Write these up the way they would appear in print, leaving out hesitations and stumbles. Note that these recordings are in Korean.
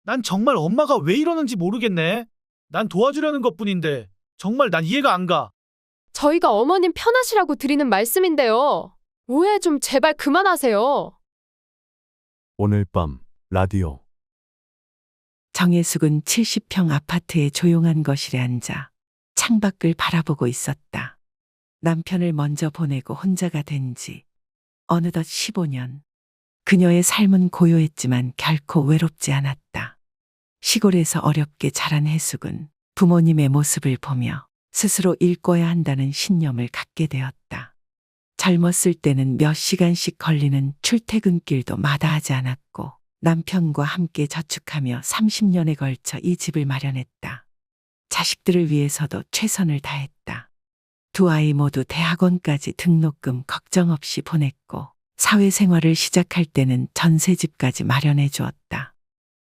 난 정말 엄마가 왜 이러는지 모르겠네. 난 도와주려는 것뿐인데 정말 난 이해가 안 가. 저희가 어머님 편하시라고 드리는 말씀인데요. 오해 좀 제발 그만하세요. 오늘 밤 라디오. 정혜숙은 70평 아파트의 조용한 거실에 앉아 창밖을 바라보고 있었다. 남편을 먼저 보내고 혼자가 된 지 어느덧 15년. 그녀의 삶은 고요했지만 결코 외롭지 않았다. 시골에서 어렵게 자란 혜숙은 부모님의 모습을 보며 스스로 읽어야 한다는 신념을 갖게 되었다. 젊었을 때는 몇 시간씩 걸리는 출퇴근길도 마다하지 않았고 남편과 함께 저축하며 30년에 걸쳐 이 집을 마련했다. 자식들을 위해서도 최선을 다했다. 두 아이 모두 대학원까지 등록금 걱정 없이 보냈고 사회생활을 시작할 때는 전세집까지 마련해 주었다.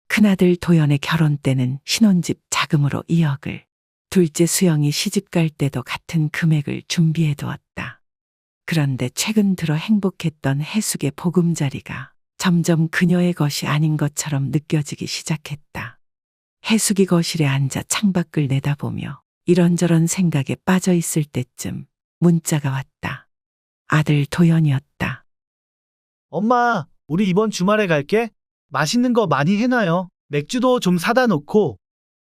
큰아들 도연의 결혼 때는 신혼집 자금으로 2억을, 둘째 수영이 시집갈 때도 같은 금액을 준비해 두었다. 그런데 최근 들어 행복했던 혜숙의 보금자리가 점점 그녀의 것이 아닌 것처럼 느껴지기 시작했다. 혜숙이 거실에 앉아 창밖을 내다보며 이런저런 생각에 빠져 있을 때쯤 문자가 왔다. 아들 도연이었다. 엄마, 우리 이번 주말에 갈게. 맛있는 거 많이 해놔요. 맥주도 좀 사다 놓고.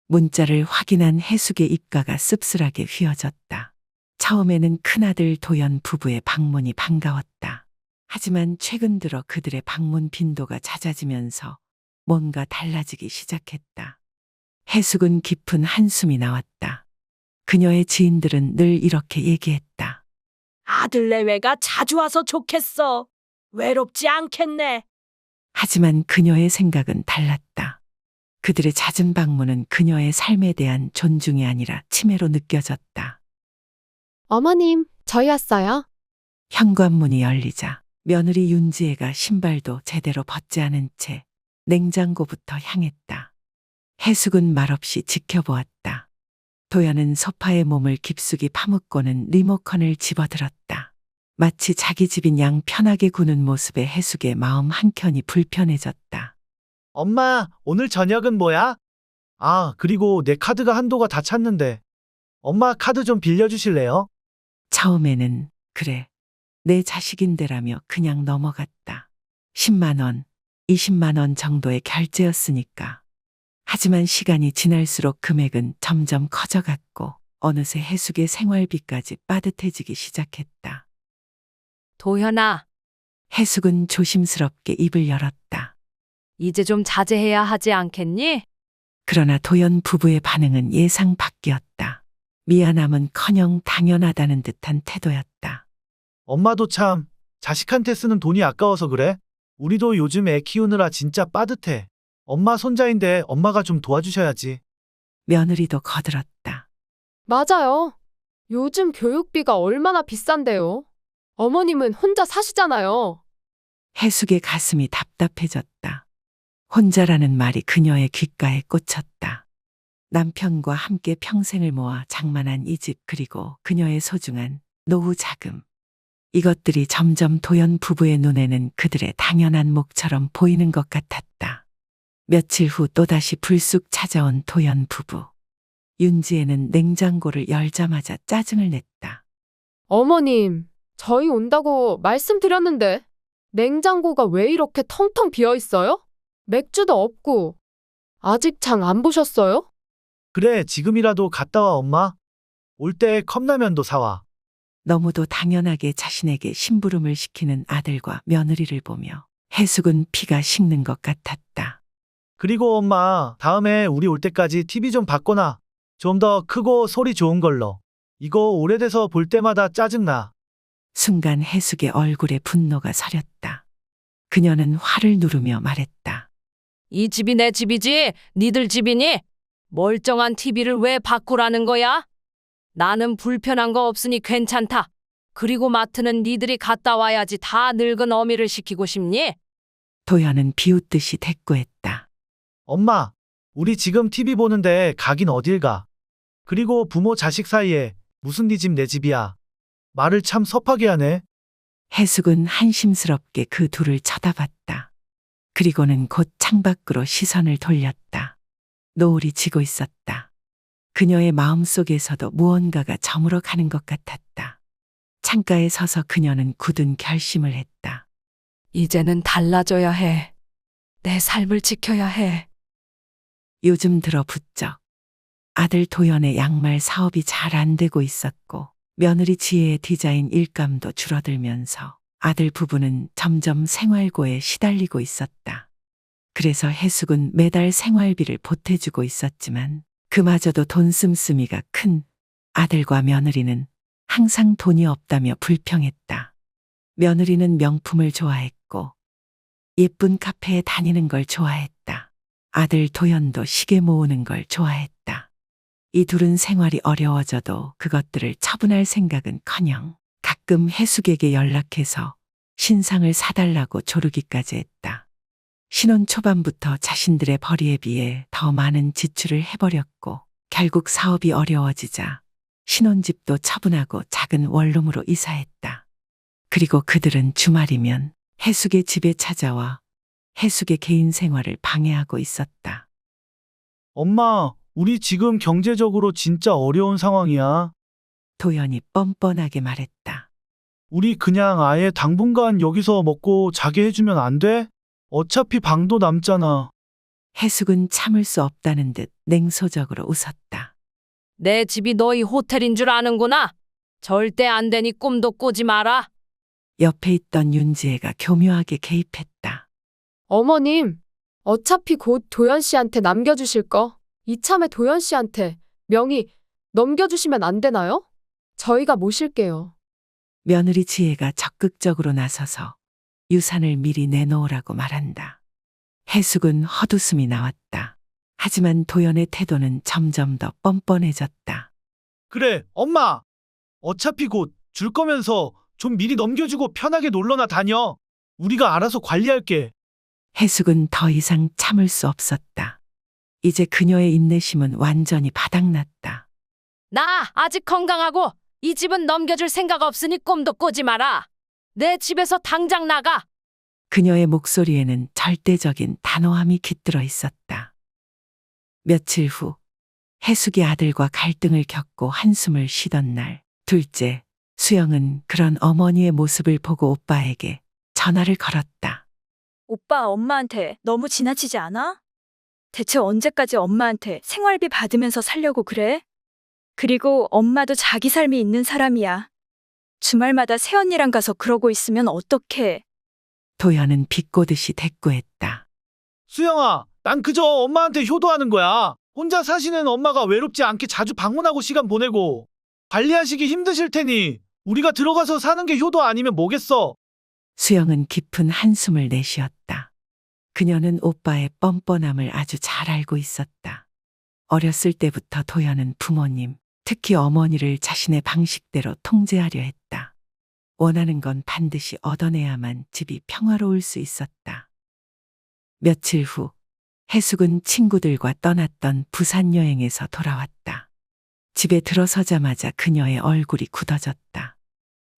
문자를 확인한 혜숙의 입가가 씁쓸하게 휘어졌다. 처음에는 큰아들 도연 부부의 방문이 반가웠다. 하지만 최근 들어 그들의 방문 빈도가 잦아지면서 뭔가 달라지기 시작했다. 혜숙은 깊은 한숨이 나왔다. 그녀의 지인들은 늘 이렇게 얘기했다. 아들 내외가 자주 와서 좋겠어. 외롭지 않겠네. 하지만 그녀의 생각은 달랐다. 그들의 잦은 방문은 그녀의 삶에 대한 존중이 아니라 침해로 느껴졌다. 어머님, 저희 왔어요. 현관문이 열리자 며느리 윤지혜가 신발도 제대로 벗지 않은 채 냉장고부터 향했다. 혜숙은 말없이 지켜보았다. 도연은 소파에 몸을 깊숙이 파묻고는 리모컨을 집어들었다. 마치 자기 집인 양 편하게 구는 모습에 혜숙의 마음 한켠이 불편해졌다. 엄마, 오늘 저녁은 뭐야? 아, 그리고 내 카드가 한도가 다 찼는데. 엄마 카드 좀 빌려주실래요? 처음에는 그래, 내 자식인데라며 그냥 넘어갔다. 10만 원, 20만 원 정도의 결제였으니까. 하지만 시간이 지날수록 금액은 점점 커져갔고 어느새 혜숙의 생활비까지 빠듯해지기 시작했다. 도현아, 혜숙은 조심스럽게 입을 열었다. 이제 좀 자제해야 하지 않겠니? 그러나 도연 부부의 반응은 예상 밖이었다. 미안함은커녕 당연하다는 듯한 태도였다. 엄마도 참, 자식한테 쓰는 돈이 아까워서 그래? 우리도 요즘 애 키우느라 진짜 빠듯해. 엄마 손자인데 엄마가 좀 도와주셔야지. 며느리도 거들었다. 맞아요. 요즘 교육비가 얼마나 비싼데요. 어머님은 혼자 사시잖아요. 혜숙의 가슴이 답답해졌다. 혼자라는 말이 그녀의 귓가에 꽂혔다. 남편과 함께 평생을 모아 장만한 이 집 그리고 그녀의 소중한 노후 자금. 이것들이 점점 도연 부부의 눈에는 그들의 당연한 몫처럼 보이는 것 같았다. 며칠 후 또다시 불쑥 찾아온 도연 부부. 윤지혜는 냉장고를 열자마자 짜증을 냈다. 어머님, 저희 온다고 말씀드렸는데 냉장고가 왜 이렇게 텅텅 비어 있어요? 맥주도 없고. 아직 장 안 보셨어요? 그래, 지금이라도 갔다 와, 엄마. 올 때 컵라면도 사와. 너무도 당연하게 자신에게 심부름을 시키는 아들과 며느리를 보며 혜숙은 피가 식는 것 같았다. 그리고 엄마, 다음에 우리 올 때까지 TV 좀 바꿔놔. 좀 더 크고 소리 좋은 걸로. 이거 오래돼서 볼 때마다 짜증나. 순간 혜숙의 얼굴에 분노가 서렸다. 그녀는 화를 누르며 말했다. 이 집이 내 집이지 니들 집이니? 멀쩡한 TV를 왜 바꾸라는 거야? 나는 불편한 거 없으니 괜찮다. 그리고 마트는 니들이 갔다 와야지 다 늙은 어미를 시키고 싶니? 도연은 비웃듯이 대꾸했다. 엄마, 우리 지금 TV 보는데 가긴 어딜 가. 그리고 부모 자식 사이에 무슨 네 집 내 집이야. 말을 참 섭하게 하네. 혜숙은 한심스럽게 그 둘을 쳐다봤다. 그리고는 곧 창밖으로 시선을 돌렸다. 노을이 지고 있었다. 그녀의 마음속에서도 무언가가 저물어 가는 것 같았다. 창가에 서서 그녀는 굳은 결심을 했다. 이제는 달라져야 해. 내 삶을 지켜야 해. 요즘 들어 부쩍 아들 도연의 양말 사업이 잘 안 되고 있었고 며느리 지혜의 디자인 일감도 줄어들면서 아들 부부는 점점 생활고에 시달리고 있었다. 그래서 해숙은 매달 생활비를 보태주고 있었지만 그마저도 돈 씀씀이가 큰 아들과 며느리는 항상 돈이 없다며 불평했다. 며느리는 명품을 좋아했고 예쁜 카페에 다니는 걸 좋아했다. 아들 도연도 시계 모으는 걸 좋아했다. 이 둘은 생활이 어려워져도 그것들을 처분할 생각은커녕 가끔 해숙에게 연락해서 신상을 사달라고 조르기까지 했다. 신혼 초반부터 자신들의 벌이에 비해 더 많은 지출을 해버렸고 결국 사업이 어려워지자 신혼집도 처분하고 작은 원룸으로 이사했다. 그리고 그들은 주말이면 해숙의 집에 찾아와 해숙의 개인 생활을 방해하고 있었다. 엄마, 우리 지금 경제적으로 진짜 어려운 상황이야. 도연이 뻔뻔하게 말했다. 우리 그냥 아예 당분간 여기서 먹고 자게 해주면 안 돼? 어차피 방도 남잖아. 해숙은 참을 수 없다는 듯 냉소적으로 웃었다. 내 집이 너희 호텔인 줄 아는구나. 절대 안 되니 꿈도 꾸지 마라. 옆에 있던 윤지혜가 교묘하게 개입했다. 어머님, 어차피 곧 도연 씨한테 남겨주실 거 이참에 도연 씨한테 명의 넘겨주시면 안 되나요? 저희가 모실게요. 며느리 지혜가 적극적으로 나서서 유산을 미리 내놓으라고 말한다. 해숙은 헛웃음이 나왔다. 하지만 도연의 태도는 점점 더 뻔뻔해졌다. 그래, 엄마. 어차피 곧 줄 거면서 좀 미리 넘겨주고 편하게 놀러나 다녀. 우리가 알아서 관리할게. 해숙은 더 이상 참을 수 없었다. 이제 그녀의 인내심은 완전히 바닥났다. 나 아직 건강하고 이 집은 넘겨줄 생각 없으니 꿈도 꾸지 마라. 내 집에서 당장 나가. 그녀의 목소리에는 절대적인 단호함이 깃들어 있었다. 며칠 후 해숙이 아들과 갈등을 겪고 한숨을 쉬던 날, 둘째 수영은 그런 어머니의 모습을 보고 오빠에게 전화를 걸었다. 오빠, 엄마한테 너무 지나치지 않아? 대체 언제까지 엄마한테 생활비 받으면서 살려고 그래? 그리고 엄마도 자기 삶이 있는 사람이야. 주말마다 새언니랑 가서 그러고 있으면 어떡해? 도연은 비꼬듯이 대꾸했다. 수영아, 난 그저 엄마한테 효도하는 거야. 혼자 사시는 엄마가 외롭지 않게 자주 방문하고 시간 보내고 관리하시기 힘드실 테니 우리가 들어가서 사는 게 효도 아니면 뭐겠어. 수영은 깊은 한숨을 내쉬었다. 그녀는 오빠의 뻔뻔함을 아주 잘 알고 있었다. 어렸을 때부터 도연은 부모님, 특히 어머니를 자신의 방식대로 통제하려 했다. 원하는 건 반드시 얻어내야만 집이 평화로울 수 있었다. 며칠 후 해숙은 친구들과 떠났던 부산 여행에서 돌아왔다. 집에 들어서자마자 그녀의 얼굴이 굳어졌다.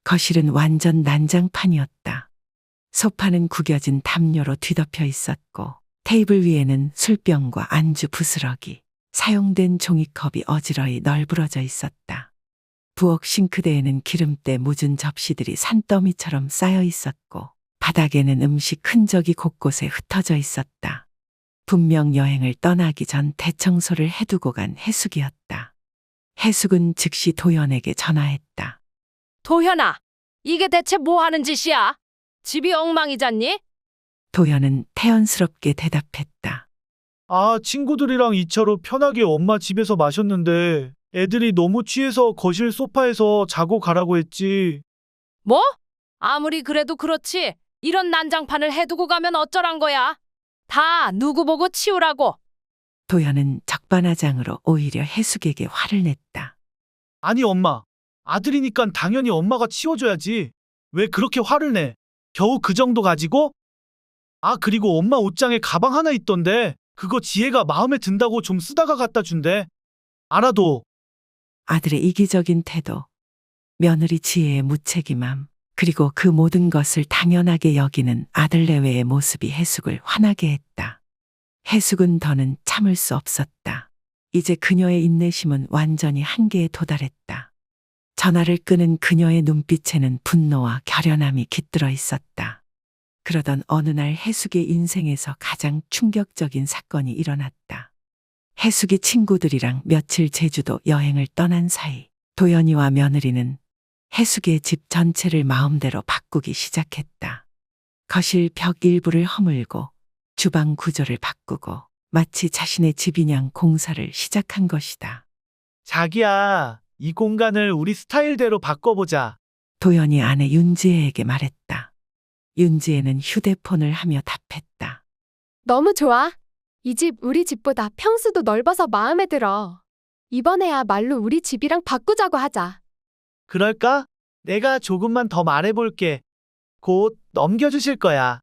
거실은 완전 난장판이었다. 소파는 구겨진 담요로 뒤덮여 있었고 테이블 위에는 술병과 안주 부스러기, 사용된 종이컵이 어지러이 널브러져 있었다. 부엌 싱크대에는 기름때 묻은 접시들이 산더미처럼 쌓여 있었고 바닥에는 음식 흔적이 곳곳에 흩어져 있었다. 분명 여행을 떠나기 전 대청소를 해두고 간 해숙이었다. 해숙은 즉시 도연에게 전화했다. 도현아, 이게 대체 뭐 하는 짓이야? 집이 엉망이잖니? 도연은 태연스럽게 대답했다. 아, 친구들이랑 2차로 편하게 엄마 집에서 마셨는데 애들이 너무 취해서 거실 소파에서 자고 가라고 했지. 뭐? 아무리 그래도 그렇지. 이런 난장판을 해두고 가면 어쩌란 거야? 다 누구 보고 치우라고. 도연은 적반하장으로 오히려 해숙에게 화를 냈다. 아니 엄마, 아들이니깐 당연히 엄마가 치워줘야지. 왜 그렇게 화를 내? 겨우 그 정도 가지고? 아, 그리고 엄마 옷장에 가방 하나 있던데 그거 지혜가 마음에 든다고 좀 쓰다가 갖다 준대. 알아도. 아들의 이기적인 태도, 며느리 지혜의 무책임함, 그리고 그 모든 것을 당연하게 여기는 아들 내외의 모습이 해숙을 화나게 했다. 해숙은 더는 참을 수 없었다. 이제 그녀의 인내심은 완전히 한계에 도달했다. 전화를 끄는 그녀의 눈빛에는 분노와 결연함이 깃들어 있었다. 그러던 어느 날 해숙의 인생에서 가장 충격적인 사건이 일어났다. 해숙이 친구들이랑 며칠 제주도 여행을 떠난 사이 도연이와 며느리는 해숙의 집 전체를 마음대로 바꾸기 시작했다. 거실 벽 일부를 허물고 주방 구조를 바꾸고 마치 자신의 집이냥 공사를 시작한 것이다. 자기야, 이 공간을 우리 스타일대로 바꿔보자. 도연이 아내 윤지혜에게 말했다. 윤지혜는 휴대폰을 하며 답했다. 너무 좋아. 이 집 우리 집보다 평수도 넓어서 마음에 들어. 이번에야 말로 우리 집이랑 바꾸자고 하자. 그럴까? 내가 조금만 더 말해볼게. 곧 넘겨주실 거야.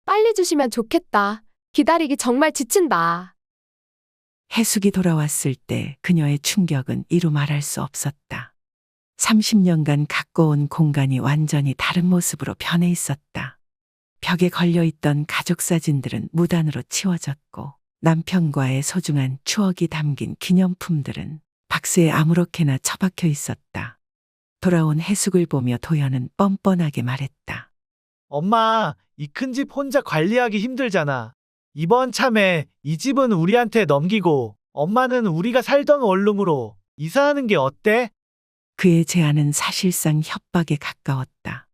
빨리 주시면 좋겠다. 기다리기 정말 지친다. 해숙이 돌아왔을 때 그녀의 충격은 이루 말할 수 없었다. 30년간 가꿔온 공간이 완전히 다른 모습으로 변해 있었다. 벽에 걸려있던 가족 사진들은 무단으로 치워졌고 남편과의 소중한 추억이 담긴 기념품들은 박스에 아무렇게나 처박혀 있었다. 돌아온 해숙을 보며 도연은 뻔뻔하게 말했다. 엄마, 이 큰 집 혼자 관리하기 힘들잖아. 이번 참에 이 집은 우리한테 넘기고 엄마는 우리가 살던 원룸으로 이사하는 게 어때? 그의 제안은 사실상 협박에 가까웠다.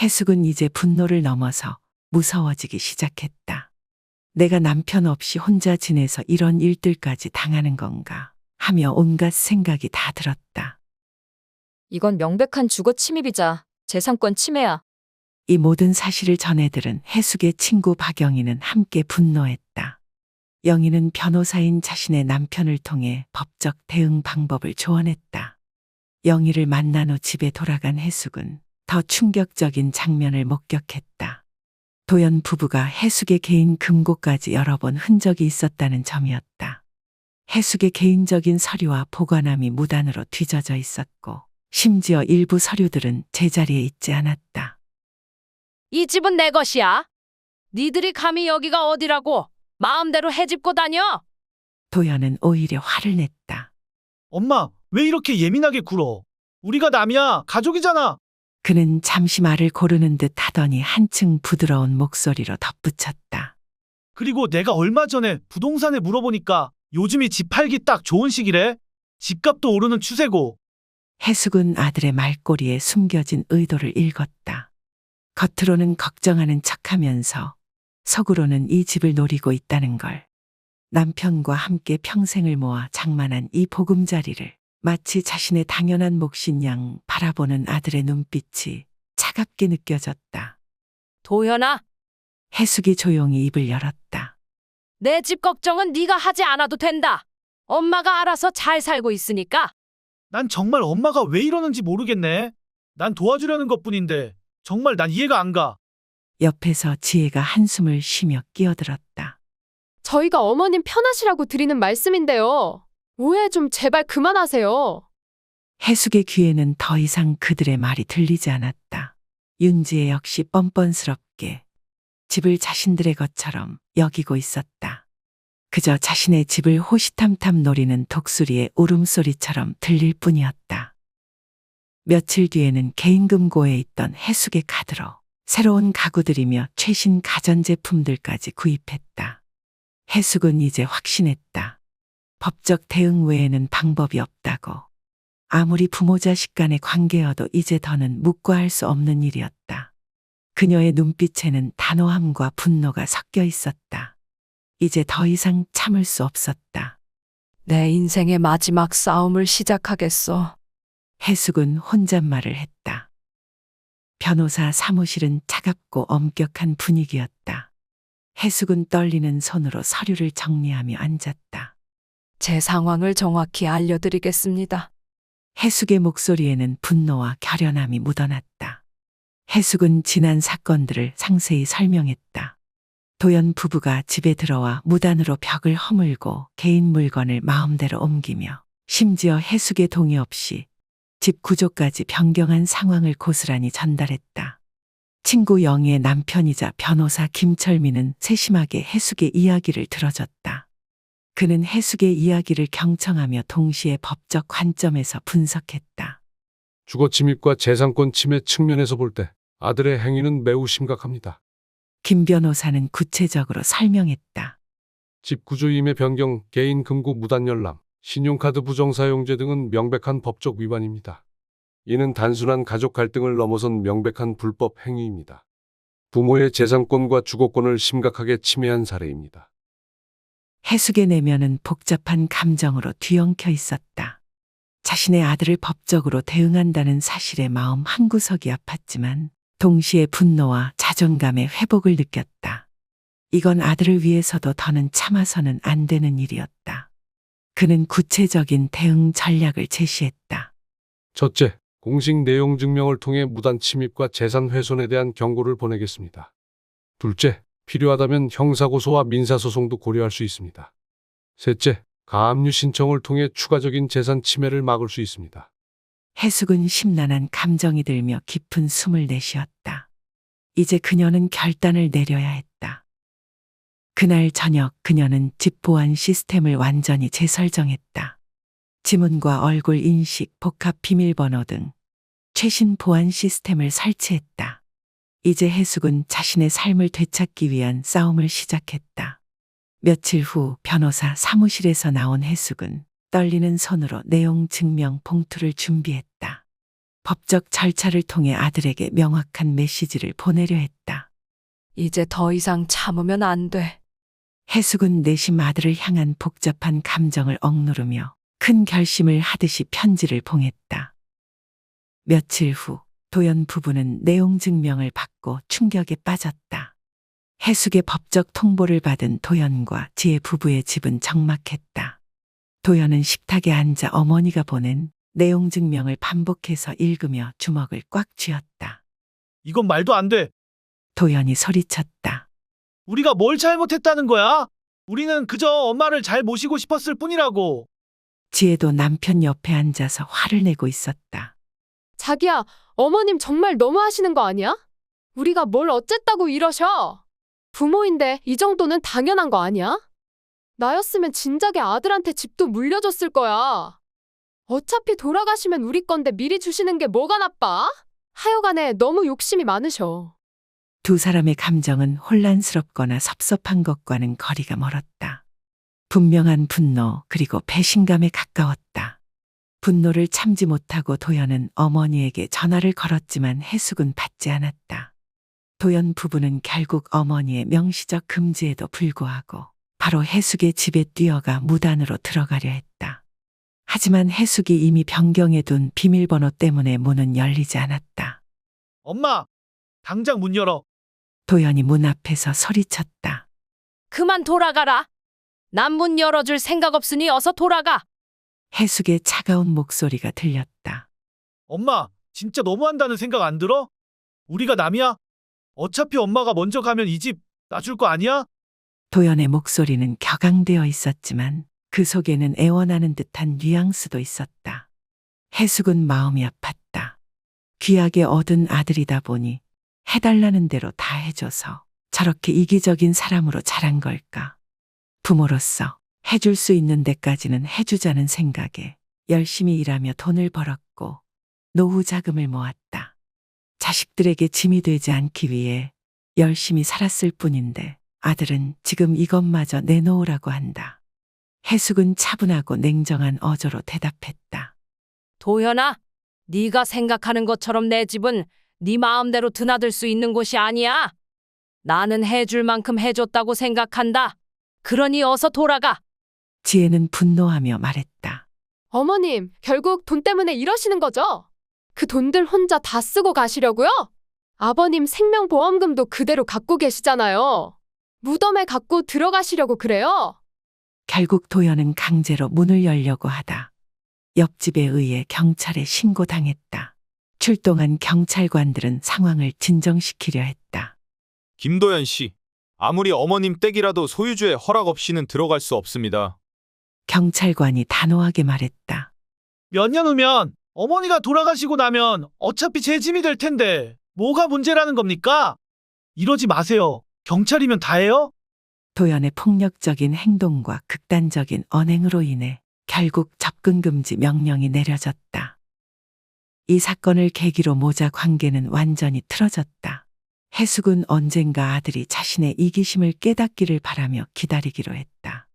해숙은 이제 분노를 넘어서 무서워지기 시작했다. 내가 남편 없이 혼자 지내서 이런 일들까지 당하는 건가 하며 온갖 생각이 다 들었다. 이건 명백한 주거 침입이자 재산권 침해야. 이 모든 사실을 전해들은 해숙의 친구 박영희는 함께 분노했다. 영희는 변호사인 자신의 남편을 통해 법적 대응 방법을 조언했다. 영희를 만난 후 집에 돌아간 해숙은 더 충격적인 장면을 목격했다. 도연 부부가 해숙의 개인 금고까지 열어본 흔적이 있었다는 점이었다. 해숙의 개인적인 서류와 보관함이 무단으로 뒤져져 있었고 심지어 일부 서류들은 제자리에 있지 않았다. 이 집은 내 것이야. 니들이 감히 여기가 어디라고 마음대로 해집고 다녀. 도연은 오히려 화를 냈다. 엄마, 왜 이렇게 예민하게 굴어? 우리가 남이야, 가족이잖아. 그는 잠시 말을 고르는 듯 하더니 한층 부드러운 목소리로 덧붙였다. 그리고 내가 얼마 전에 부동산에 물어보니까 요즘이 집 팔기 딱 좋은 시기래. 집값도 오르는 추세고. 해숙은 아들의 말꼬리에 숨겨진 의도를 읽었다. 겉으로는 걱정하는 척하면서 속으로는 이 집을 노리고 있다는 걸. 남편과 함께 평생을 모아 장만한 이 보금자리를 마치 자신의 당연한 몫인 양 바라보는 아들의 눈빛이 차갑게 느껴졌다. 도연아, 해숙이 조용히 입을 열었다. 내 집 걱정은 네가 하지 않아도 된다. 엄마가 알아서 잘 살고 있으니까. 난 정말 엄마가 왜 이러는지 모르겠네. 난 도와주려는 것뿐인데 정말 난 이해가 안 가. 옆에서 지혜가 한숨을 쉬며 끼어들었다. 저희가 어머님 편하시라고 드리는 말씀인데요. 오해 좀 제발 그만하세요. 해숙의 귀에는 더 이상 그들의 말이 들리지 않았다. 윤지혜 역시 뻔뻔스럽게 집을 자신들의 것처럼 여기고 있었다. 그저 자신의 집을 호시탐탐 노리는 독수리의 울음소리처럼 들릴 뿐이었다. 며칠 뒤에는 개인금고에 있던 해숙의 카드로 새로운 가구들이며 최신 가전제품들까지 구입했다. 해숙은 이제 확신했다. 법적 대응 외에는 방법이 없다고. 아무리 부모 자식 간의 관계여도 이제 더는 묵과할 수 없는 일이었다. 그녀의 눈빛에는 단호함과 분노가 섞여 있었다. 이제 더 이상 참을 수 없었다. 내 인생의 마지막 싸움을 시작하겠어. 해숙은 혼잣말을 했다. 변호사 사무실은 차갑고 엄격한 분위기였다. 해숙은 떨리는 손으로 서류를 정리하며 앉았다. 제 상황을 정확히 알려드리겠습니다. 해숙의 목소리에는 분노와 결연함이 묻어났다. 해숙은 지난 사건들을 상세히 설명했다. 도연 부부가 집에 들어와 무단으로 벽을 허물고 개인 물건을 마음대로 옮기며 심지어 해숙의 동의 없이 집 구조까지 변경한 상황을 고스란히 전달했다. 친구 영희의 남편이자 변호사 김철민은 세심하게 해숙의 이야기를 들어줬다. 그는 해숙의 이야기를 경청하며 동시에 법적 관점에서 분석했다. 주거 침입과 재산권 침해 측면에서 볼 때 아들의 행위는 매우 심각합니다. 김 변호사는 구체적으로 설명했다. 집 구조임의 변경, 개인 금고 무단 열람, 신용카드 부정사용죄 등은 명백한 법적 위반입니다. 이는 단순한 가족 갈등을 넘어선 명백한 불법 행위입니다. 부모의 재산권과 주거권을 심각하게 침해한 사례입니다. 해숙의 내면은 복잡한 감정으로 뒤엉켜 있었다. 자신의 아들을 법적으로 대응한다는 사실에 마음 한구석이 아팠지만 동시에 분노와 자존감의 회복을 느꼈다. 이건 아들을 위해서도 더는 참아서는 안 되는 일이었다. 그는 구체적인 대응 전략을 제시했다. 첫째, 공식 내용 증명을 통해 무단 침입과 재산 훼손에 대한 경고를 보내겠습니다. 둘째, 필요하다면 형사고소와 민사소송도 고려할 수 있습니다. 셋째, 가압류 신청을 통해 추가적인 재산 침해를 막을 수 있습니다. 해숙은 심란한 감정이 들며 깊은 숨을 내쉬었다. 이제 그녀는 결단을 내려야 했다. 그날 저녁 그녀는 집 보안 시스템을 완전히 재설정했다. 지문과 얼굴 인식, 복합 비밀번호 등 최신 보안 시스템을 설치했다. 이제 해숙은 자신의 삶을 되찾기 위한 싸움을 시작했다. 며칠 후 변호사 사무실에서 나온 해숙은 떨리는 손으로 내용 증명 봉투를 준비했다. 법적 절차를 통해 아들에게 명확한 메시지를 보내려 했다. 이제 더 이상 참으면 안 돼. 해숙은 내심 아들을 향한 복잡한 감정을 억누르며 큰 결심을 하듯이 편지를 봉했다. 며칠 후 도연 부부는 내용 증명을 받고 충격에 빠졌다. 해숙의 법적 통보를 받은 도연과 지혜 부부의 집은 적막했다. 도연은 식탁에 앉아 어머니가 보낸 내용 증명을 반복해서 읽으며 주먹을 꽉 쥐었다. 이건 말도 안 돼. 도연이 소리쳤다. 우리가 뭘 잘못했다는 거야? 우리는 그저 엄마를 잘 모시고 싶었을 뿐이라고. 지혜도 남편 옆에 앉아서 화를 내고 있었다. 자기야, 어머님 정말 너무하시는 거 아니야? 우리가 뭘 어쨌다고 이러셔? 부모인데 이 정도는 당연한 거 아니야? 나였으면 진작에 아들한테 집도 물려줬을 거야. 어차피 돌아가시면 우리 건데 미리 주시는 게 뭐가 나빠? 하여간에 너무 욕심이 많으셔. 두 사람의 감정은 혼란스럽거나 섭섭한 것과는 거리가 멀었다. 분명한 분노 그리고 배신감에 가까웠다. 분노를 참지 못하고 도연은 어머니에게 전화를 걸었지만 해숙은 받지 않았다. 도연 부부는 결국 어머니의 명시적 금지에도 불구하고 바로 해숙의 집에 뛰어가 무단으로 들어가려 했다. 하지만 해숙이 이미 변경해둔 비밀번호 때문에 문은 열리지 않았다. 엄마, 당장 문 열어. 도연이 문 앞에서 소리쳤다. 그만 돌아가라. 난 문 열어줄 생각 없으니 어서 돌아가. 해숙의 차가운 목소리가 들렸다. 엄마, 진짜 너무한다는 생각 안 들어? 우리가 남이야? 어차피 엄마가 먼저 가면 이 집 놔줄 거 아니야? 도연의 목소리는 격앙되어 있었지만 그 속에는 애원하는 듯한 뉘앙스도 있었다. 해숙은 마음이 아팠다. 귀하게 얻은 아들이다 보니 해달라는 대로 다 해줘서 저렇게 이기적인 사람으로 자란 걸까. 부모로서 해줄 수 있는 데까지는 해주자는 생각에 열심히 일하며 돈을 벌었고 노후 자금을 모았다. 자식들에게 짐이 되지 않기 위해 열심히 살았을 뿐인데 아들은 지금 이것마저 내놓으라고 한다. 해숙은 차분하고 냉정한 어조로 대답했다. 도현아, 네가 생각하는 것처럼 내 집은 네 마음대로 드나들 수 있는 곳이 아니야. 나는 해줄 만큼 해줬다고 생각한다. 그러니 어서 돌아가. 지혜는 분노하며 말했다. 어머님, 결국 돈 때문에 이러시는 거죠? 그 돈들 혼자 다 쓰고 가시려고요? 아버님 생명보험금도 그대로 갖고 계시잖아요. 무덤에 갖고 들어가시려고 그래요? 결국 도연은 강제로 문을 열려고 하다 옆집에 의해 경찰에 신고당했다. 출동한 경찰관들은 상황을 진정시키려 했다. 김도연 씨, 아무리 어머님 댁이라도 소유주의 허락 없이는 들어갈 수 없습니다. 경찰관이 단호하게 말했다. 몇 년 후면 어머니가 돌아가시고 나면 어차피 제 짐이 될 텐데 뭐가 문제라는 겁니까? 이러지 마세요. 경찰이면 다해요? 도연의 폭력적인 행동과 극단적인 언행으로 인해 결국 접근 금지 명령이 내려졌다. 이 사건을 계기로 모자 관계는 완전히 틀어졌다. 해숙은 언젠가 아들이 자신의 이기심을 깨닫기를 바라며 기다리기로 했다.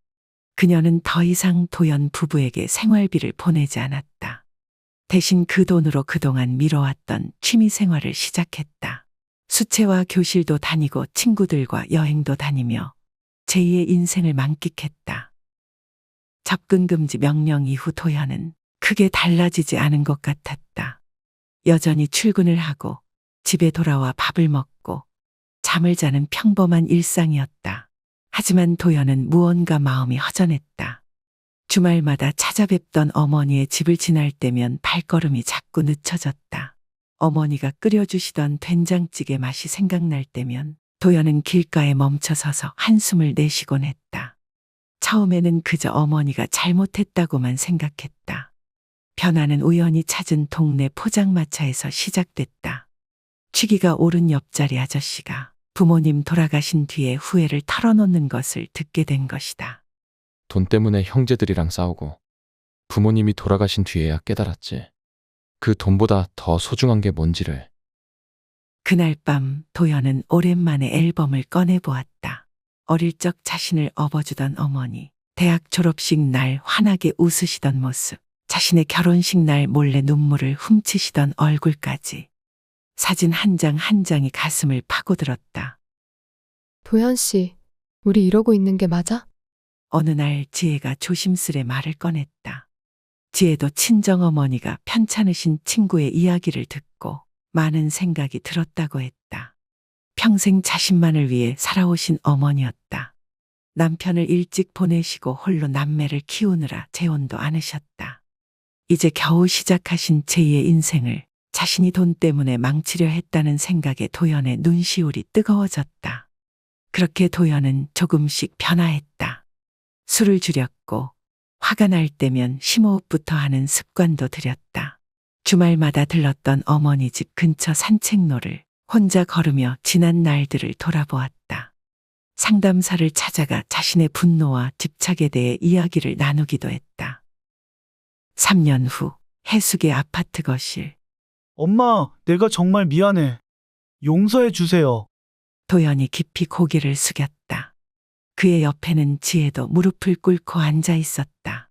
그녀는 더 이상 도연 부부에게 생활비를 보내지 않았다. 대신 그 돈으로 그동안 미뤄왔던 취미 생활을 시작했다. 수채화 교실도 다니고 친구들과 여행도 다니며 제2의 인생을 만끽했다. 접근 금지 명령 이후 도연은 크게 달라지지 않은 것 같았다. 여전히 출근을 하고 집에 돌아와 밥을 먹고 잠을 자는 평범한 일상이었다. 하지만 도연은 무언가 마음이 허전했다. 주말마다 찾아뵙던 어머니의 집을 지날 때면 발걸음이 자꾸 늦춰졌다. 어머니가 끓여주시던 된장찌개 맛이 생각날 때면 도연은 길가에 멈춰서서 한숨을 내쉬곤 했다. 처음에는 그저 어머니가 잘못했다고만 생각했다. 변화는 우연히 찾은 동네 포장마차에서 시작됐다. 취기가 오른 옆자리 아저씨가 부모님 돌아가신 뒤에 후회를 털어놓는 것을 듣게 된 것이다. 돈 때문에 형제들이랑 싸우고 부모님이 돌아가신 뒤에야 깨달았지. 그 돈보다 더 소중한 게 뭔지를. 그날 밤 도연은 오랜만에 앨범을 꺼내보았다. 어릴 적 자신을 업어주던 어머니, 대학 졸업식 날 환하게 웃으시던 모습, 자신의 결혼식 날 몰래 눈물을 훔치시던 얼굴까지. 사진 한 장 한 장이 가슴을 파고들었다. 도현 씨, 우리 이러고 있는 게 맞아? 어느 날 지혜가 조심스레 말을 꺼냈다. 지혜도 친정어머니가 편찮으신 친구의 이야기를 듣고 많은 생각이 들었다고 했다. 평생 자신만을 위해 살아오신 어머니였다. 남편을 일찍 보내시고 홀로 남매를 키우느라 재혼도 않으셨다. 이제 겨우 시작하신 제2의 인생을 자신이 돈 때문에 망치려 했다는 생각에 도연의 눈시울이 뜨거워졌다. 그렇게 도연은 조금씩 변화했다. 술을 줄였고 화가 날 때면 심호흡부터 하는 습관도 들였다. 주말마다 들렀던 어머니 집 근처 산책로를 혼자 걸으며 지난 날들을 돌아보았다. 상담사를 찾아가 자신의 분노와 집착에 대해 이야기를 나누기도 했다. 3년 후 해숙의 아파트 거실. 엄마, 내가 정말 미안해. 용서해 주세요. 도연이 깊이 고개를 숙였다. 그의 옆에는 지혜도 무릎을 꿇고 앉아 있었다.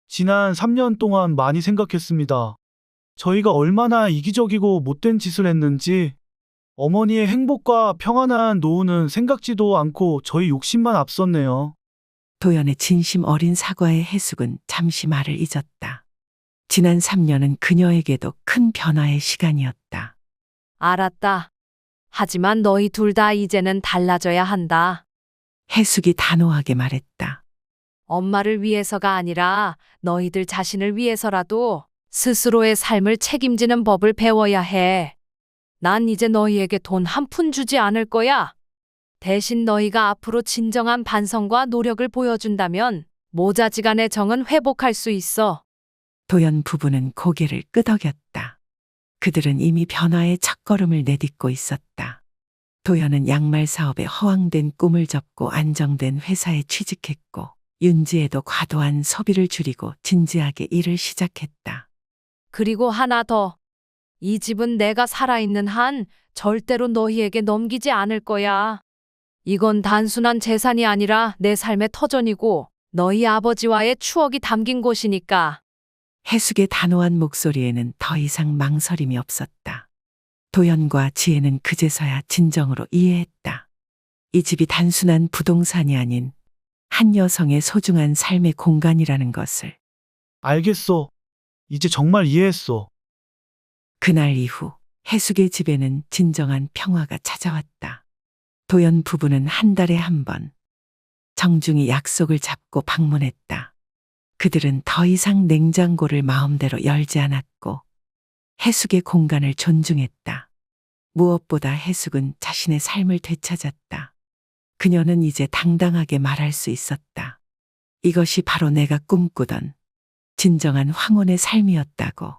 지난 3년 동안 많이 생각했습니다. 저희가 얼마나 이기적이고 못된 짓을 했는지. 어머니의 행복과 평안한 노후는 생각지도 않고 저희 욕심만 앞섰네요. 도연의 진심 어린 사과에 해숙은 잠시 말을 잊었다. 지난 3년은 그녀에게도 큰 변화의 시간이었다. 알았다. 하지만 너희 둘 다 이제는 달라져야 한다. 해숙이 단호하게 말했다. 엄마를 위해서가 아니라 너희들 자신을 위해서라도 스스로의 삶을 책임지는 법을 배워야 해. 난 이제 너희에게 돈 한 푼 주지 않을 거야. 대신 너희가 앞으로 진정한 반성과 노력을 보여준다면 모자지간의 정은 회복할 수 있어. 도연 부부는 고개를 끄덕였다. 그들은 이미 변화의 첫걸음을 내딛고 있었다. 도연은 양말 사업에 허황된 꿈을 접고 안정된 회사에 취직했고 윤지혜도 과도한 소비를 줄이고 진지하게 일을 시작했다. 그리고 하나 더. 이 집은 내가 살아있는 한 절대로 너희에게 넘기지 않을 거야. 이건 단순한 재산이 아니라 내 삶의 터전이고 너희 아버지와의 추억이 담긴 곳이니까. 해숙의 단호한 목소리에는 더 이상 망설임이 없었다. 도연과 지혜는 그제서야 진정으로 이해했다. 이 집이 단순한 부동산이 아닌 한 여성의 소중한 삶의 공간이라는 것을. 알겠어. 이제 정말 이해했어. 그날 이후 해숙의 집에는 진정한 평화가 찾아왔다. 도연 부부는 한 달에 한 번 정중히 약속을 잡고 방문했다. 그들은 더 이상 냉장고를 마음대로 열지 않았고 해숙의 공간을 존중했다. 무엇보다 해숙은 자신의 삶을 되찾았다. 그녀는 이제 당당하게 말할 수 있었다. 이것이 바로 내가 꿈꾸던 진정한 황혼의 삶이었다고.